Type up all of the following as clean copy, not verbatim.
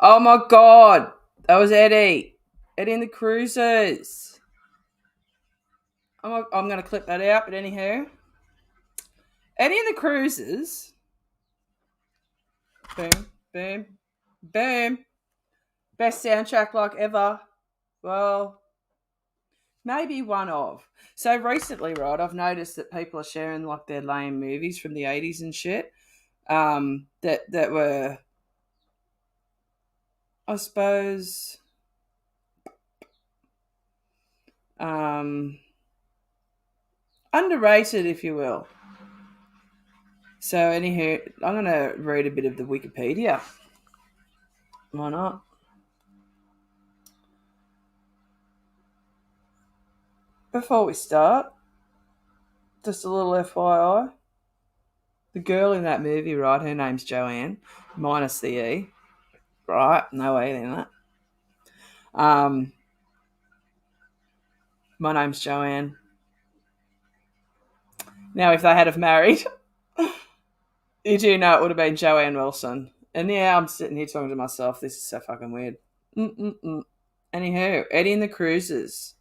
Oh my god, that was Eddie. Eddie and the Cruisers. I'm going to clip that out, but anyhow, Eddie and the Cruisers. Boom, boom, boom. Best soundtrack like ever. Well, maybe one of. So recently, right, I've noticed that people are sharing like their lame movies from the 80s and shit. That were, I suppose, um, underrated, if you will. So, anyhow, I'm going to read a bit of the Wikipedia. Why not? Before we start, just a little FYI. The girl in that movie, right, her name's Joanne, minus the E. Right, no E in it. Um, my name's Joanne. Now, if they had have married, you do know it would have been Joanne Wilson. And yeah, I'm sitting here talking to myself. This is so fucking weird. Mm-mm-mm. Anywho, Eddie and the Cruisers.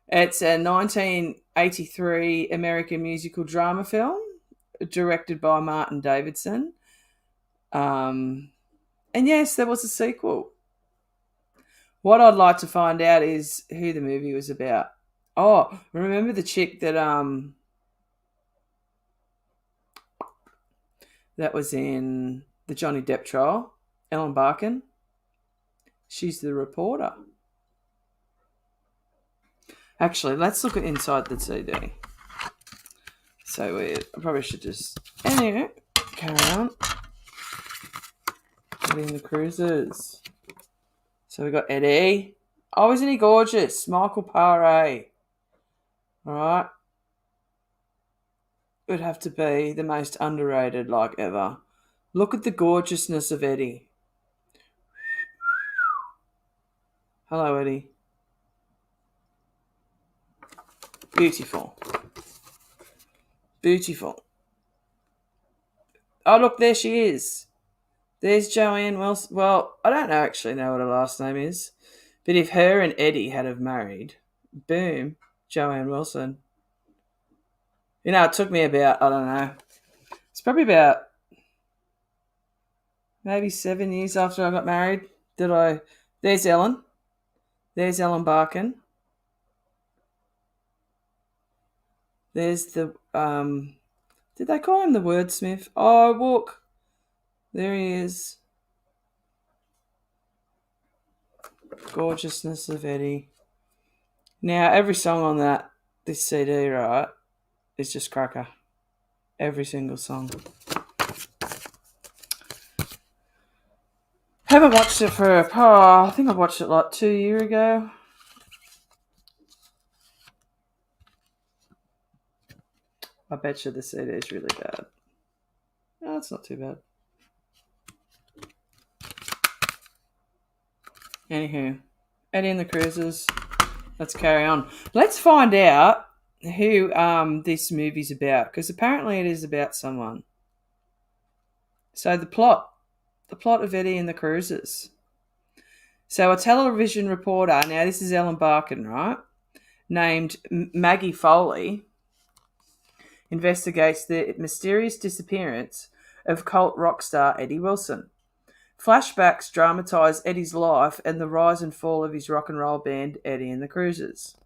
It's a 1983 American musical drama film directed by Martin Davidson. Um, and yes, there was a sequel. What I'd like to find out is who the movie was about. Oh, remember the chick that was in the Johnny Depp trial, Ellen Barkin? She's the reporter. Actually, let's look at inside the CD. So weird. I probably should just anyway carry on. Getting the Cruisers. So we got Eddie. Oh, isn't he gorgeous? Michael Paré. All right. Would have to be the most underrated like ever. Look at the gorgeousness of Eddie. Hello, Eddie. Beautiful. Beautiful. Oh, look, there she is. There's Joanne Wilson. Well, I don't actually know what her last name is. But if her and Eddie had have married, boom, Joanne Wilson. You know, it took me about, I don't know, it's probably about maybe 7 years after I got married that there's Ellen. There's Ellen Barkin. There's did they call him the wordsmith? Oh, look. There he is. Gorgeousness of Eddie. Now, every song on this CD, right, is just cracker. Every single song. Haven't watched it I think I watched it like 2 years ago. I bet you the CD is really bad. No, it's not too bad. Anywho, Eddie and the Cruisers. Let's carry on. Let's find out who this movie's about, because apparently it is about someone. So the plot of Eddie and the Cruisers. So a television reporter, now this is Ellen Barkin, right, named Maggie Foley, investigates the mysterious disappearance of cult rock star Eddie Wilson. Flashbacks dramatise Eddie's life and the rise and fall of his rock and roll band, Eddie and the Cruisers.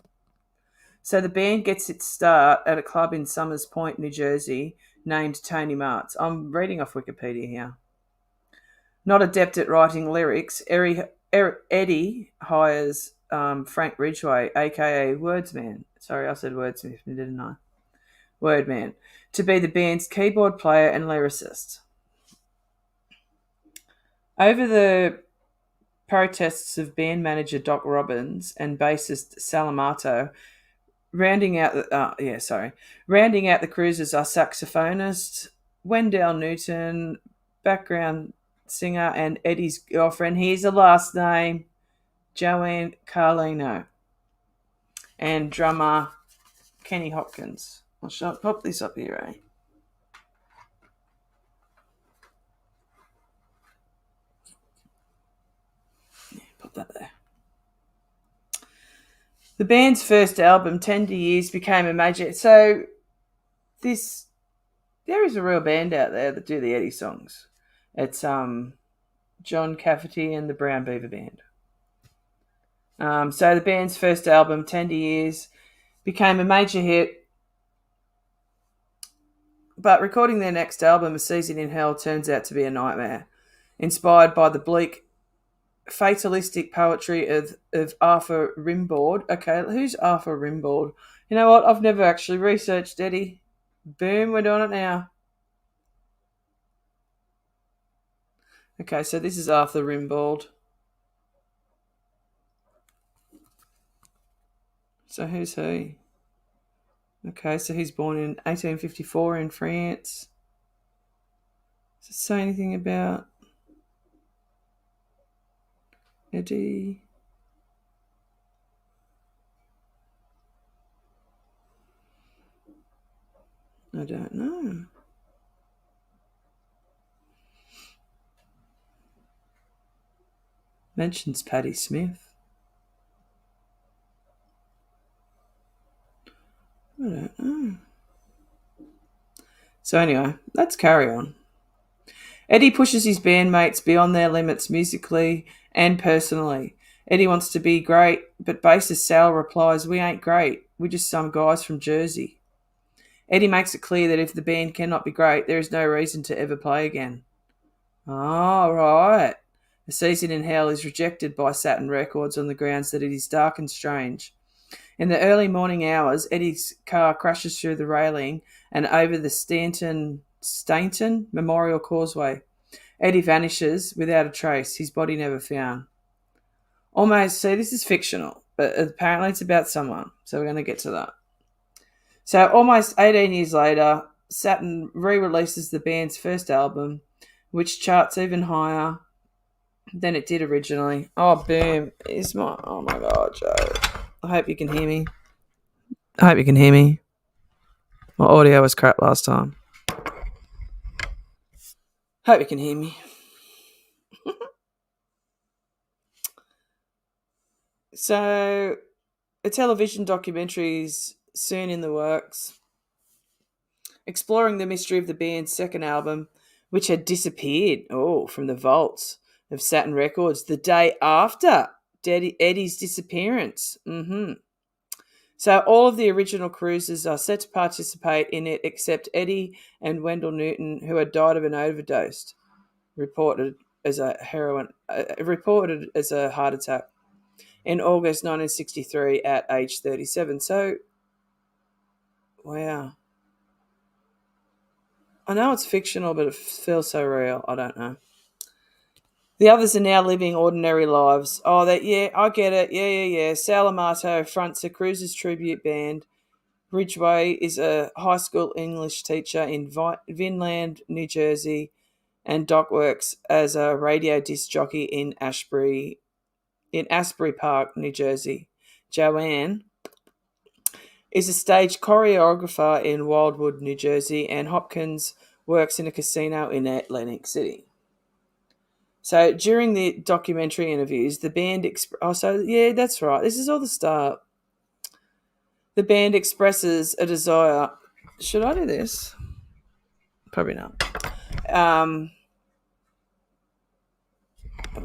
So the band gets its start at a club in Summers Point, New Jersey, named Tony Mart's. I'm reading off Wikipedia here. Not adept at writing lyrics, Eddie hires Frank Ridgway, aka Wordsman. Sorry, I said Wordsmith, didn't I? Wordman, to be the band's keyboard player and lyricist. Over the protests of band manager Doc Robbins and bassist Salamato, rounding out the Cruisers are saxophonist Wendell Newton, background singer, and Eddie's girlfriend. Here's the last name, Joanne Carlino, and drummer Kenny Hopkins. I'll pop this up here, eh? put that there. The band's first album, Tender Years, became a major. So this, there is a real band out there that do the Eddie songs. It's John Cafferty and the Brown Beaver Band. So the band's first album, Tender Years, became a major hit, but recording their next album, A Season in Hell, turns out to be a nightmare. Inspired by the bleak, fatalistic poetry of Arthur Rimbaud. Okay, who's Arthur Rimbaud? You know what? I've never actually researched Eddie. Boom, we're doing it now. Okay, so this is Arthur Rimbaud. So who's he? Okay, so he's born in 1854 in France. Does it say anything about Eddie? I don't know. Mentions Patti Smith. I don't know. So anyway, let's carry on. Eddie pushes his bandmates beyond their limits musically and personally. Eddie wants to be great, but bassist Sal replies, "We ain't great. We're just some guys from Jersey." Eddie makes it clear that if the band cannot be great, there is no reason to ever play again. Oh, right. A Season in Hell is rejected by Saturn Records on the grounds that it is dark and strange. In the early morning hours, Eddie's car crashes through the railing and over the Stainton Memorial Causeway. Eddie vanishes without a trace, his body never found. Almost, see, this is fictional, but apparently it's about someone, so we're going to get to that. So almost 18 years later, Saturn re-releases the band's first album, which charts even higher than it did originally. Oh, boom. Oh my God, Joe. I hope you can hear me. My audio was crap last time. Hope you can hear me. So, a television documentary is soon in the works, exploring the mystery of the band's second album, which had disappeared from the vaults of Saturn Records the day after Eddie's disappearance. So all of the original cruisers are set to participate in it except Eddie and Wendell Newton, who had died of an overdose, reported as a heart attack in August 1963 at age 37. So, wow. I know it's fictional, but it feels so real. I don't know. The others are now living ordinary lives. Oh, I get it. Yeah. Sal Amato fronts a Cruisers tribute band. Ridgway is a high school English teacher in Vinland, New Jersey, and Doc works as a radio disc jockey in Asbury Park, New Jersey. Joanne is a stage choreographer in Wildwood, New Jersey, and Hopkins works in a casino in Atlantic City. So during the documentary interviews, the band that's right. This is all the start. The band expresses a desire. Should I do this? Probably not. I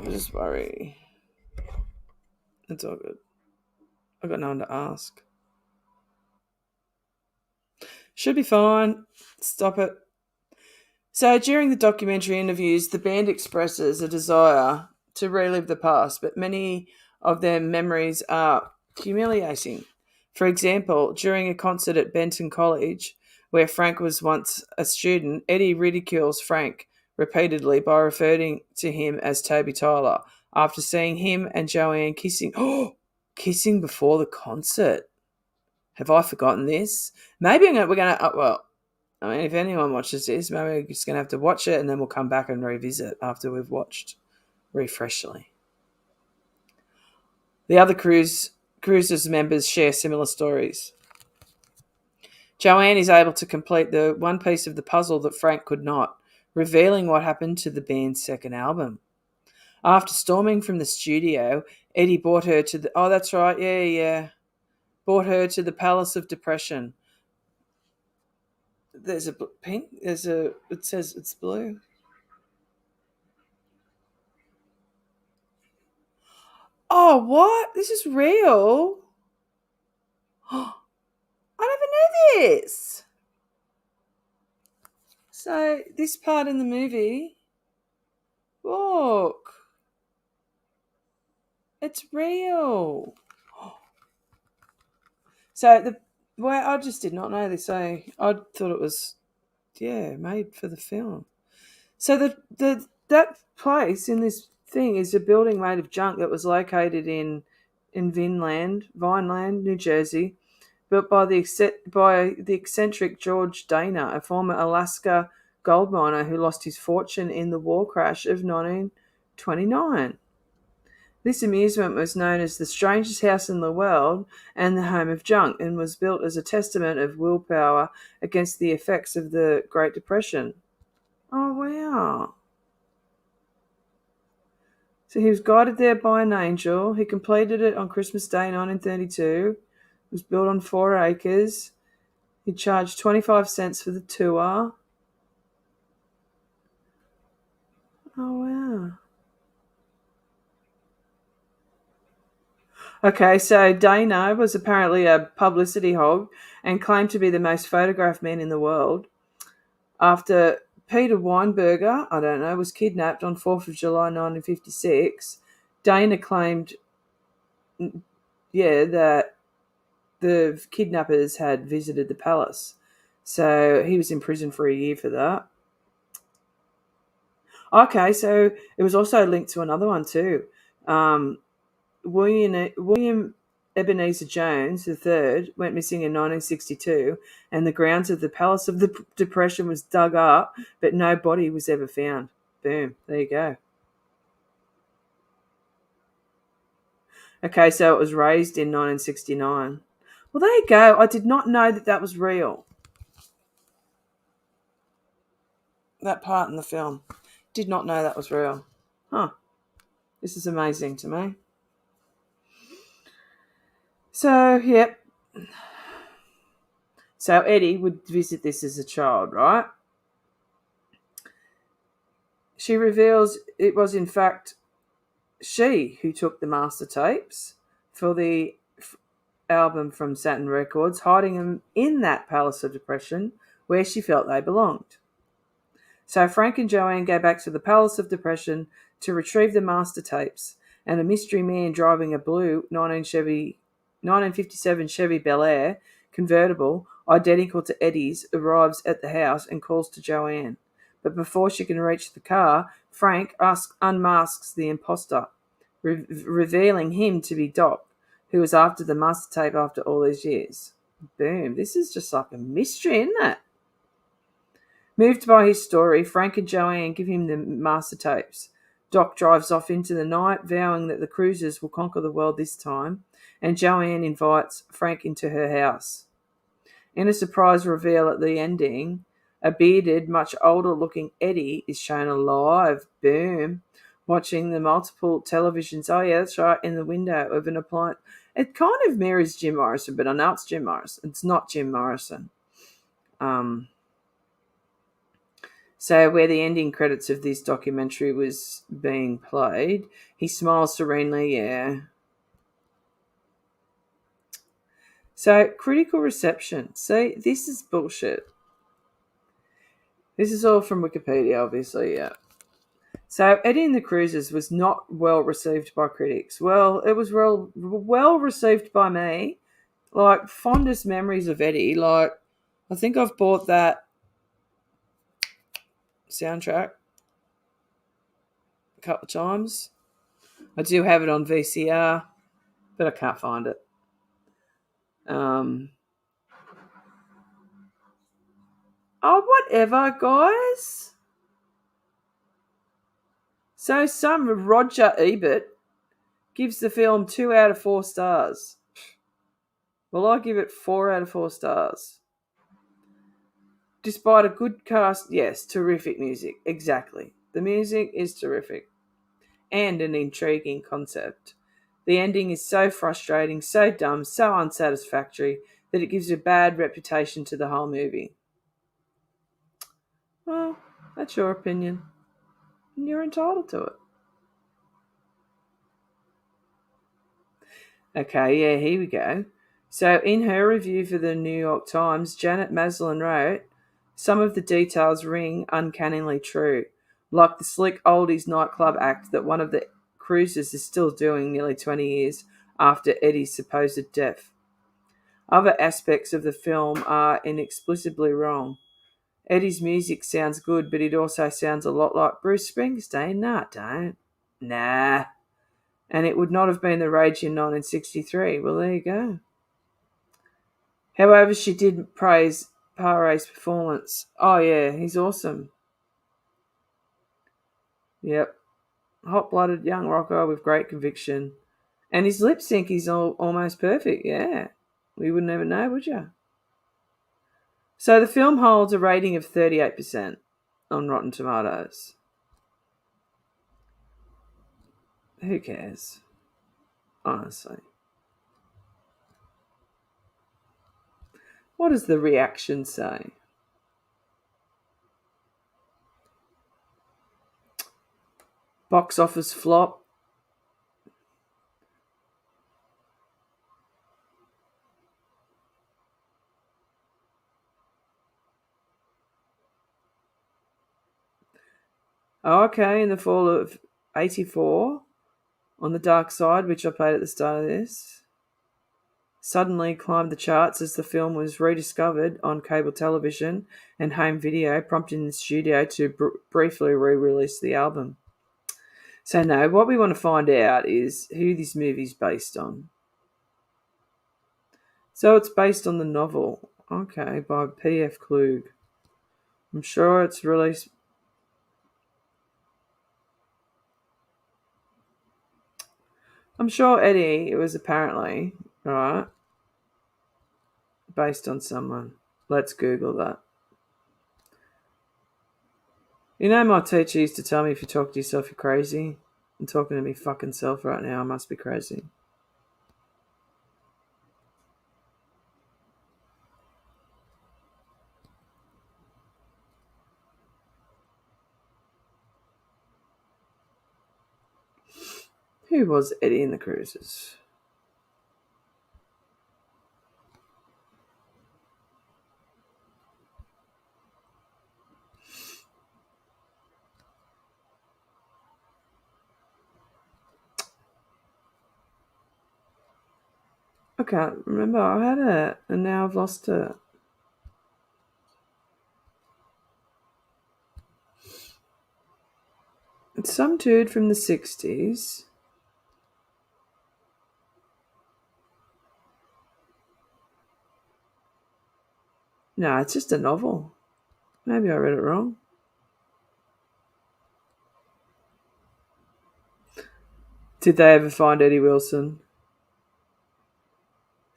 just worry. It's all good. I've got no one to ask. Should be fine. Stop it. So during the documentary interviews, the band expresses a desire to relive the past, but many of their memories are humiliating. For example, during a concert at Benton College, where Frank was once a student, Eddie ridicules Frank repeatedly by referring to him as Toby Tyler after seeing him and Joanne kissing. Oh, kissing before the concert. Have I forgotten this? Maybe we're going to, I mean, if anyone watches this, maybe we're just going to have to watch it and then we'll come back and revisit after we've watched refreshly. The other Cruisers members share similar stories. Joanne is able to complete the one piece of the puzzle that Frank could not, revealing what happened to the band's second album. After storming from the studio, Eddie brought her to the. Oh, that's right. Yeah, yeah. Brought her to the Palace of Depression. There's a pink. There's a. It says it's blue. Oh, what? This is real. I never knew this. So this part in the movie, look, it's real. So the well, I just did not know this. I thought it was made for the film. So the that place in this thing is a building made of junk that was located in Vineland, New Jersey, built by the eccentric George Dana, a former Alaska gold miner who lost his fortune in the war crash of 1929. This amusement was known as the strangest house in the world and the home of junk, and was built as a testament of willpower against the effects of the Great Depression. Oh, wow. So he was guided there by an angel. He completed it on Christmas Day 1932. It was built on 4 acres. He charged 25 cents for the tour. Oh, wow. Okay, so Dana was apparently a publicity hog and claimed to be the most photographed man in the world. After Peter Weinberger, I don't know, was kidnapped on 4th of July 1956, Dana claimed, that the kidnappers had visited the palace. So he was in prison for a year for that. Okay, so it was also linked to another one too. Um, William Ebenezer Jones III went missing in 1962, and the grounds of the Palace of the Depression was dug up, but no body was ever found. Boom, there you go. Okay, so it was raised in 1969. Well, there you go. I did not know that that was real. That part in the film. Did not know that was real. Huh. This is amazing to me. So, yep. So Eddie would visit this as a child, right? She reveals it was in fact she who took the master tapes for the album from Saturn Records, hiding them in that Palace of Depression where she felt they belonged. So Frank and Joanne go back to the Palace of Depression to retrieve the master tapes, and a mystery man driving a blue 1957 Chevy Bel Air convertible, identical to Eddie's, arrives at the house and calls to Joanne. But before she can reach the car, Frank unmasks the imposter, revealing him to be Doc, who was after the master tape after all these years. Boom. This is just like a mystery, isn't it? Moved by his story, Frank and Joanne give him the master tapes. Doc drives off into the night, vowing that the cruisers will conquer the world this time, and Joanne invites Frank into her house. In a surprise reveal at the ending, a bearded, much older looking Eddie is shown alive, boom, watching the multiple televisions. Oh, yeah, that's right, in the window of an appliance. It kind of mirrors Jim Morrison, but I know it's Jim Morrison. It's not Jim Morrison. So, where the ending credits of this documentary was being played, he smiles serenely, yeah. So, critical reception. See, this is bullshit. This is all from Wikipedia, obviously, yeah. So, Eddie and the Cruisers was not well received by critics. Well, it was well received by me. Like, fondest memories of Eddie. Like, I think I've bought that soundtrack a couple of times. I do have it on VCR, but I can't find it. Oh, whatever, guys. So some Roger Ebert gives the film 2 out of 4 stars. Well, I give it 4 out of 4 stars. Despite a good cast, yes, terrific music. Exactly. The music is terrific. and an intriguing concept. The ending is so frustrating, so dumb, so unsatisfactory that it gives a bad reputation to the whole movie. Well, that's your opinion, and you're entitled to it. Okay, yeah, here we go. So, in her review for the New York Times, Janet Maslin wrote, some of the details ring uncannily true, like the slick oldies nightclub act that one of the cruisers is still doing nearly 20 years after Eddie's supposed death. Other aspects of the film are inexplicably wrong. Eddie's music sounds good, but it also sounds a lot like Bruce Springsteen. Nah, it don't. Nah. And it would not have been the rage in 1963. Well, there you go. However, she did praise Pare's performance. Oh, yeah, he's awesome. Yep. Hot blooded young rocker with great conviction. And his lip sync is almost perfect, yeah. We would never know, would you? So the film holds a rating of 38% on Rotten Tomatoes. Who cares? Honestly. What does the reaction say? Box office flop. Oh, okay, in the fall of 84, On the Dark Side, which I played at the start of this, suddenly climbed the charts as the film was rediscovered on cable television and home video, prompting the studio to briefly re-release the album. So no, what we want to find out is who this movie's based on. So it's based on the novel, okay, by P.F. Klug. I'm sure it's released. I'm sure Eddie, it was apparently, right, based on someone. Let's Google that. You know, my teacher used to tell me if you talk to yourself, you're crazy. I'm talking to me fucking self right now. I must be crazy. Who was Eddie in the Cruisers? I can't remember. I had it, and now I've lost it. It's some dude from the 60s. No, it's just a novel. Maybe I read it wrong. Did they ever find Eddie Wilson?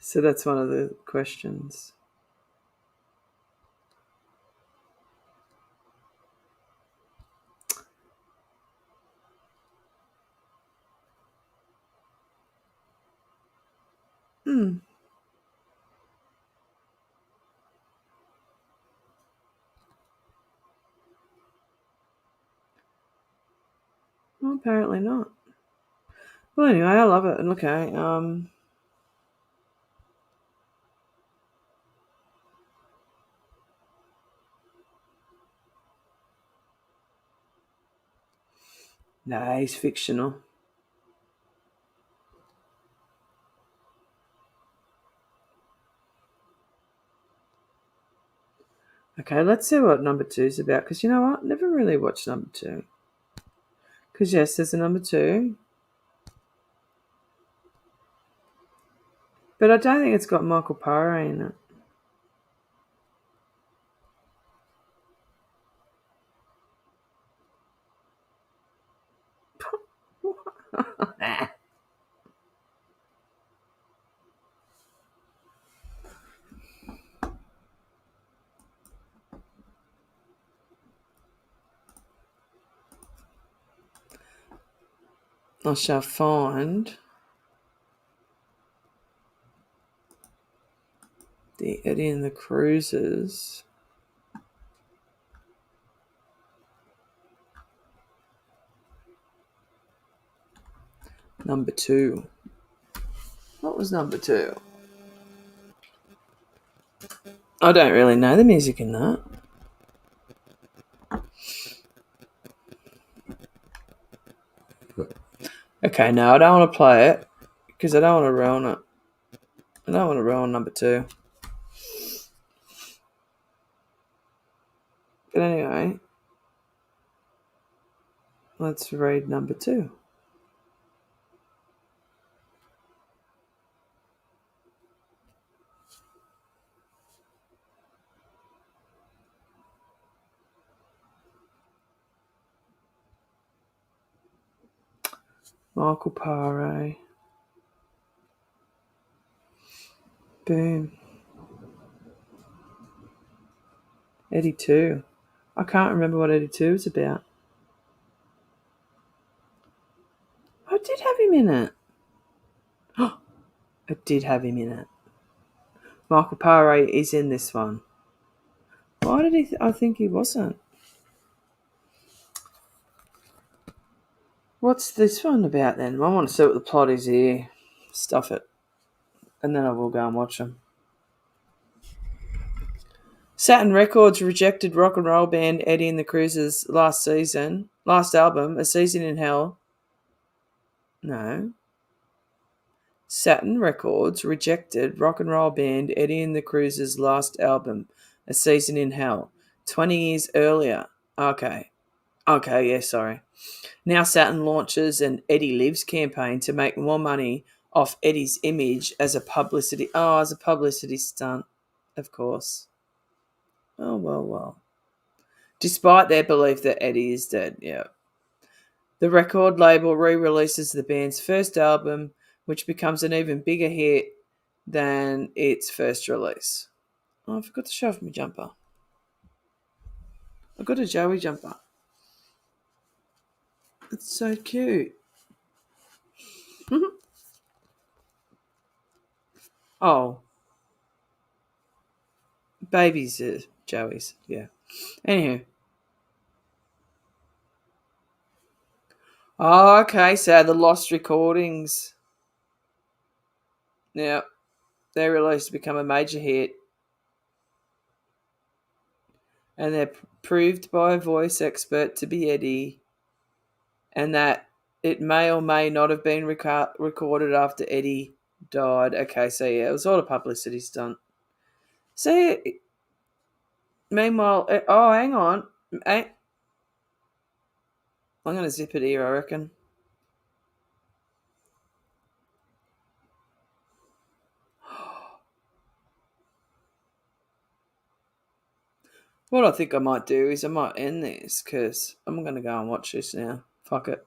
So that's one of the questions. Hmm. Well, apparently not. Well, anyway, I love it. And okay, no, he's fictional. Okay, let's see what number two's about. Because you know what? Never really watched number two. Because yes, there's a number two, but I don't think it's got Michael Paré in it. I shall find the Eddie and the Cruisers. Number 2. What was number 2? I don't really know the music in that. Okay, no, I don't want to play it because I don't want to ruin it. I don't want to ruin number 2. But anyway, let's read number 2. Michael Paré. Boom. Eddie 2. I can't remember what Eddie 2 is about. I did have him in it. I did have him in it. Michael Paré is in this one. Why did he? I think he wasn't. What's this one about then? I want to see what the plot is here. Stuff it. And then I will go and watch them. Saturn Records rejected rock and roll band Eddie and the Cruisers last album, A Season in Hell. No. Saturn Records rejected rock and roll band Eddie and the Cruisers' last album, A Season in Hell, 20 years earlier. Okay, yeah, sorry. Now Saturn launches an Eddie Lives campaign to make more money off Eddie's image as a publicity stunt, of course. Oh, well. Despite their belief that Eddie is dead, yeah. The record label re-releases the band's first album, which becomes an even bigger hit than its first release. Oh, I forgot to show off my jumper. I got a Joey jumper. It's so cute. Oh. Babies are Joey's, yeah. Anywho. Oh, okay, so the lost recordings. Yeah. They're released to become a major hit. And they're proved by a voice expert to be Eddie. And that it may or may not have been recorded after Eddie died. Okay, so yeah, it was all a publicity stunt. So, meanwhile, hang on. I'm going to zip it here, I reckon. What I think I might do is I might end this because I'm going to go and watch this now. Fuck it.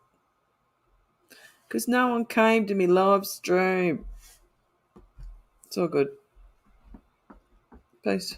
Because no one came to me live stream. It's all good. Peace.